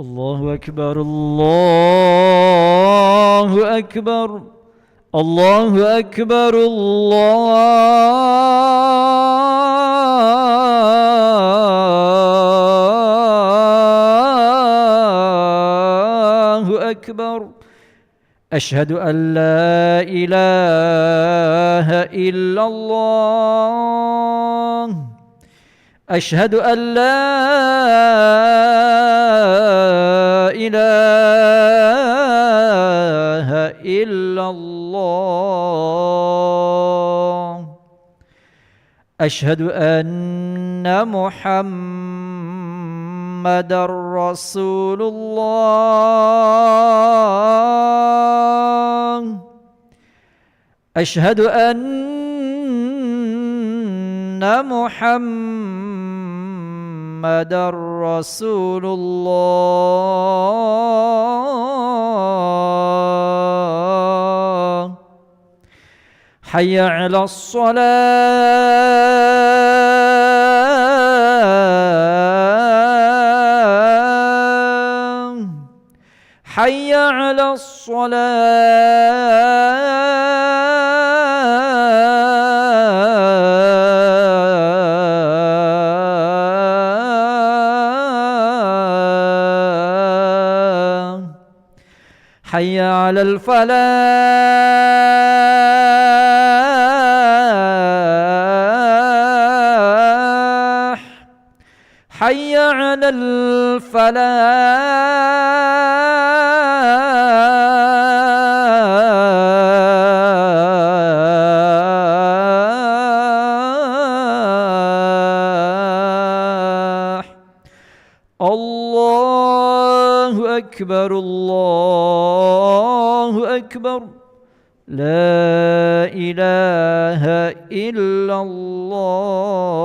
الله أكبر الله أكبر الله أكبر الله أكبر. أشهد أن لا إله إلا الله. أشهد أن لا إله إلا الله. أشهد أن محمدًا رسول الله. أشهد أن محمدًا رسول الله. حي على الصلاة. حي على الصلاة. حي على الفلاح. حي على الفلاح. الله أكبر الله أكبر. لا إله إلا الله.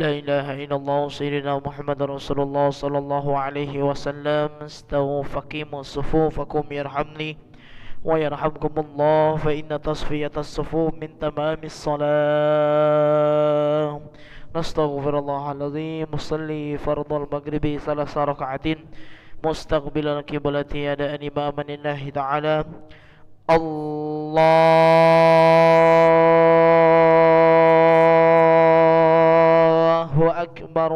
لا إله إلا الله سيدنا محمد رسول الله صلى الله عليه وسلم. استووا فقيموا صفوفكم يرحمني ويرحمكم الله، فإن تصفية الصفوف من تمام الصلاة. نستغفر الله العظيم. مصلي فرض المغرب 3 ركعات مستقبل القبلة أداء إماما لله تعالى. الله أكبر.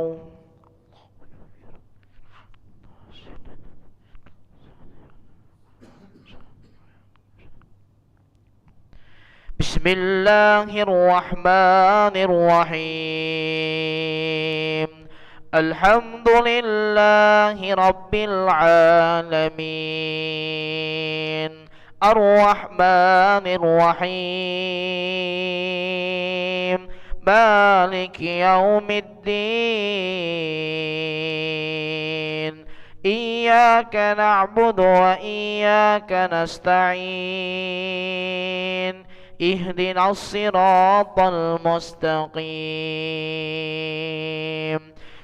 بسم الله الرحمن الرحيم. الحمد لله رب العالمين، الرحمن الرحيم، مالك يوم الدين. إياك نعبد وإياك نستعين. اهدنا الصراط المستقيم،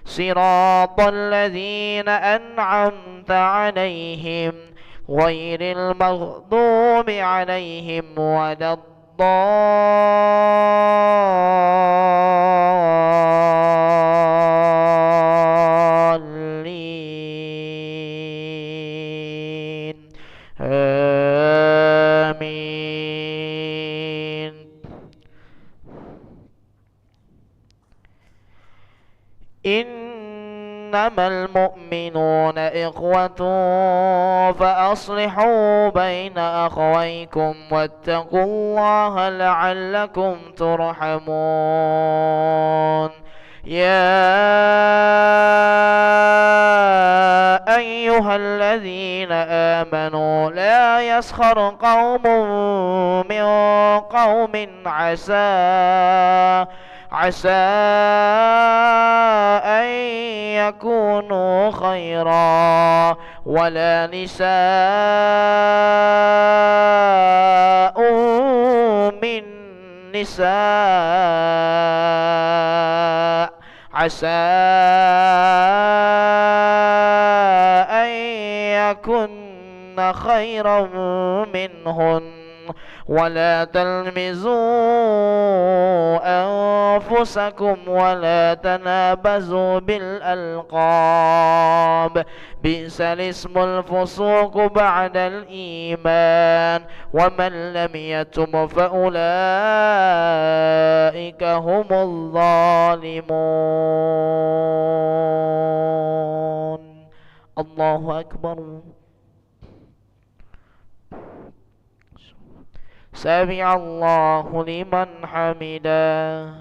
صراط الذين أنعمت عليهم غير المغضوب عليهم ولا الضالين. آمين. إنما المؤمنون إخوة فأصلحوا بين أخويكم واتقوا الله لعلكم ترحمون. يا أيها الذين آمنوا لا يسخر قوم من قوم عسى أن يكونوا خيرا، ولا نساء من نساء عسى أن يكن خيرا منهن، ولا تلمزوا أنفسكم ولا تنابزوا بالألقاب، بئس الاسم الفسوق بعد الإيمان، ومن لم يتب فأولئك هم الظالمون. الله أكبر. سمع الله لمن حمده.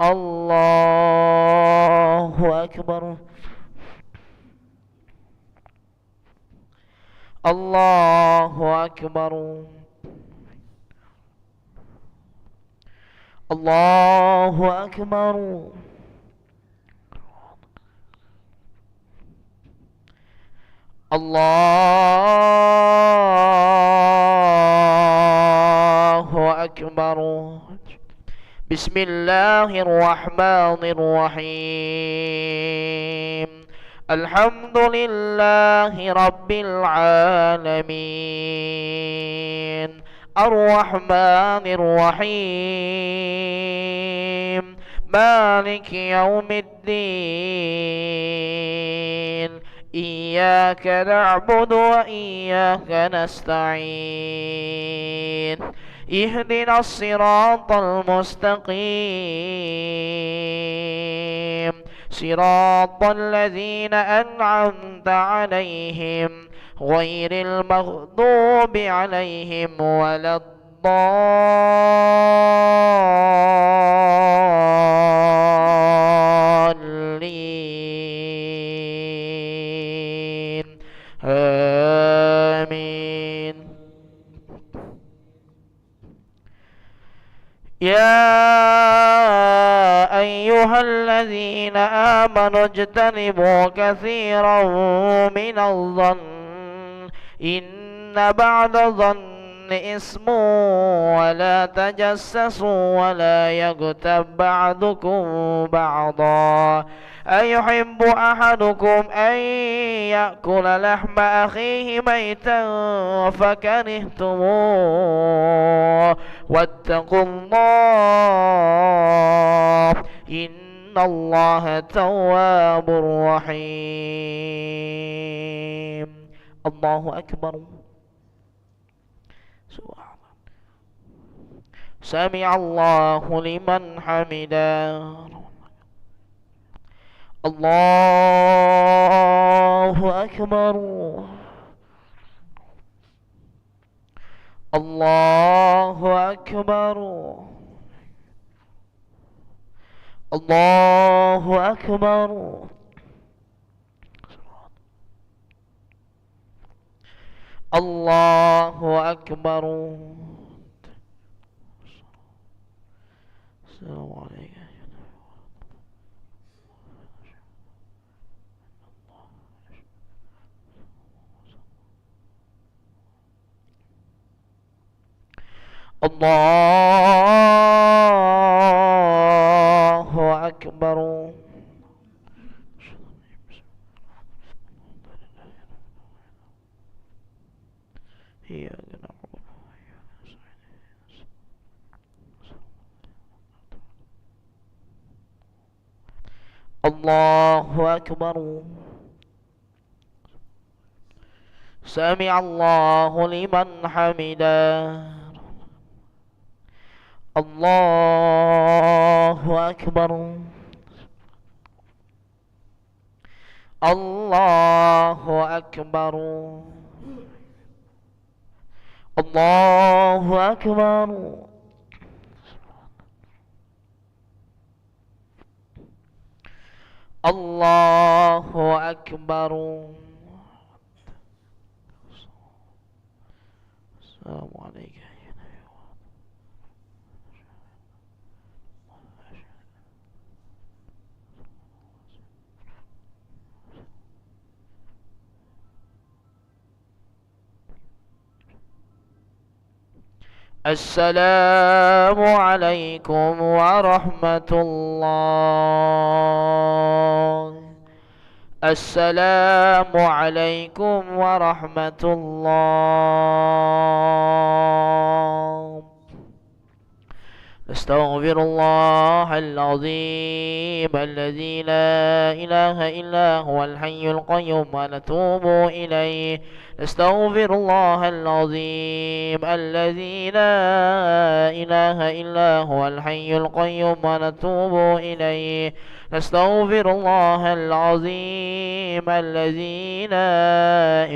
الله أكبر. الله أكبر. الله أكبر. الله أكبر. بسم الله الرحمن الرحيم. الحمد لله رب العالمين، الرحمن الرحيم، مالك يوم الدين. إياك نعبد وإياك نستعين. اهدنا الصراط المستقيم، صراط الذين أنعمت عليهم غير المغضوب عليهم ولا الضالين. آمين. يا أيها الذين آمنوا اجتنبوا كثيرا من الظن إن بعد الظن اسم ولا تجسسوا ولا يغتب بعضكم بعضا أيحب أحدكم أن يأكل لحم أخيه ميتا فكرهتموه واتقوا الله إن الله تواب رحيم. الله أكبر. سمع الله لمن حمده. الله أكبر. الله أكبر. الله أكبر. الله أكبر. السلام عليكم. الله أكبر. الله أكبر. سمع الله لمن حمده. الله أكبر. الله أكبر. الله أكبر. الله أكبر. السلام عليكم. السلام عليكم ورحمة الله. السلام عليكم ورحمة الله. نستغفر الله العظيم الذي لا إله إلا هو الحي القيوم ونتوب إليه. نستغفر الله العظيم الذي لا إله إلا هو الحي القيوم ونتوب إليه. نستغفر الله العظيم الذي لا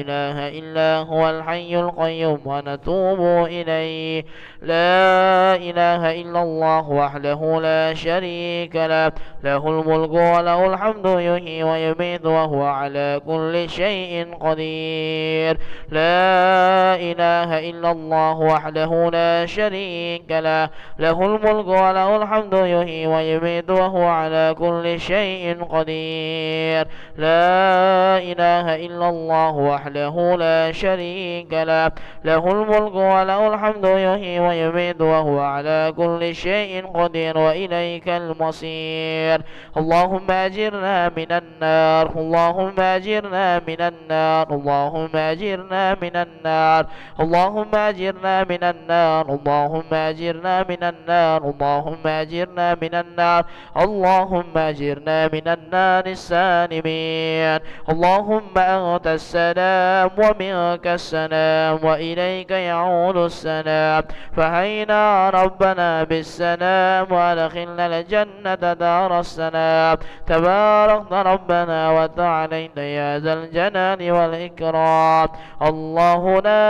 إله إلا هو الحي القيوم ونتوب إليه. لا إله إلا الله وحده لا شريك له له الملك وله الحمد يحيي ويميت وهو على كل شيء قدير. لا إله إلا الله وحده لا شريك له له الملك وله الحمد يحيي ويميت وهو على كل شيء قدير. لا إله إلا الله وحده لا شريك له له الملك وله الحمد يحيي ويميت وهو على كل شيء قدير وإليك المصير. اللهم أجرنا من النار. اللهم أجرنا من النار. اللهم أجرنا من النار. اللهم أجرنا من النار. اللهم أجرنا من النار. اللهم أجرنا من النار. اللهم أجرنا من النار السالمين. اللهم أنت السلام ومنك السلام وإليك يعود السلام. فهينا ربنا بالسلام وأدخلنا الجنة دار السلام. تباركت ربنا وتعاليت يا ذا الجلال والإكرام. الله لا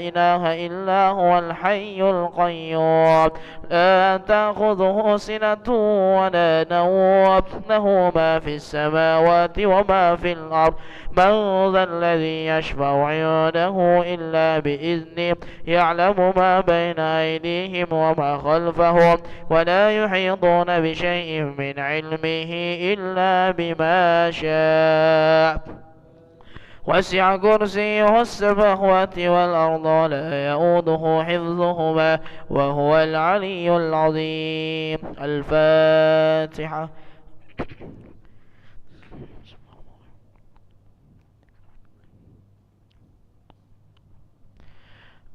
إله إلا هو الحي القيوم لا تأخذه سنة ولا نوم له ما في السماوات وما في الأرض. من ذا الذي يشفع عنده إلا بإذنه يعلم ما بين أيديهم وما خلفهم ولا يحيطون بشيء من علمه إلا بما شاء وسع كرسيه السماوات والأرض ولا يؤوده حفظهما وهو العلي العظيم. الفاتحة.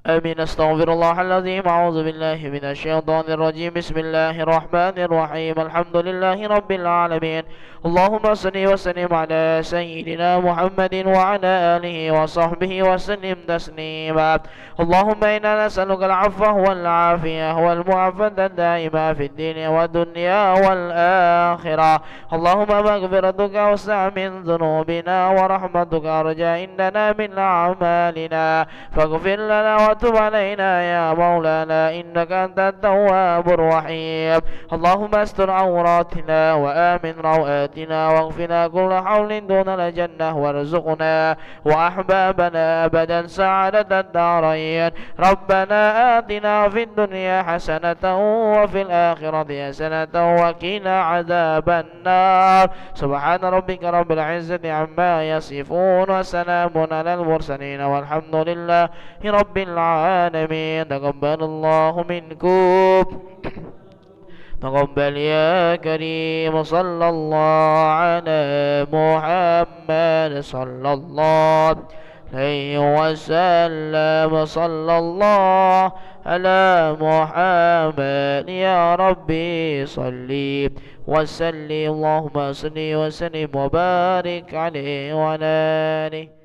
آمين. استغفر الله العظيم. أعوذ بالله من الشيطان الرجيم. بسم الله الرحمن الرحيم. الحمد لله رب العالمين. اللهم صل وسلم على سيدنا محمد وعلى آله وصحبه وسلم تسليما. اللهم إنا نسألك العفو والعافية والمعافاة الدائمة في الدين والدنيا والآخرة. اللهم مغفرتك أوسع من ذنوبنا ورحمتك أرجى عندنا من أعمالنا، فاغفر لنا وتب علينا يا مولانا إنك أنت التواب الرحيم. اللهم استر عوراتنا وآمن روآتنا واغفنا كل حول دون الجنة وارزقنا وأحبابنا أبدا سعادة الدارين. ربنا آتنا في الدنيا حسنة وفي الآخرة حسنة وقنا عذاب النار. سبحان ربك رب العزة عما يصفون وسلام على المرسلين والحمد لله رب العالمين. تقبل الله منكم. تقبل يا كريم. صلى الله على محمد صلى الله عليه وسلم. صلى الله على محمد يا ربي صلي وسلم. اللهم صل وسلم وبارك عليه وعلى آله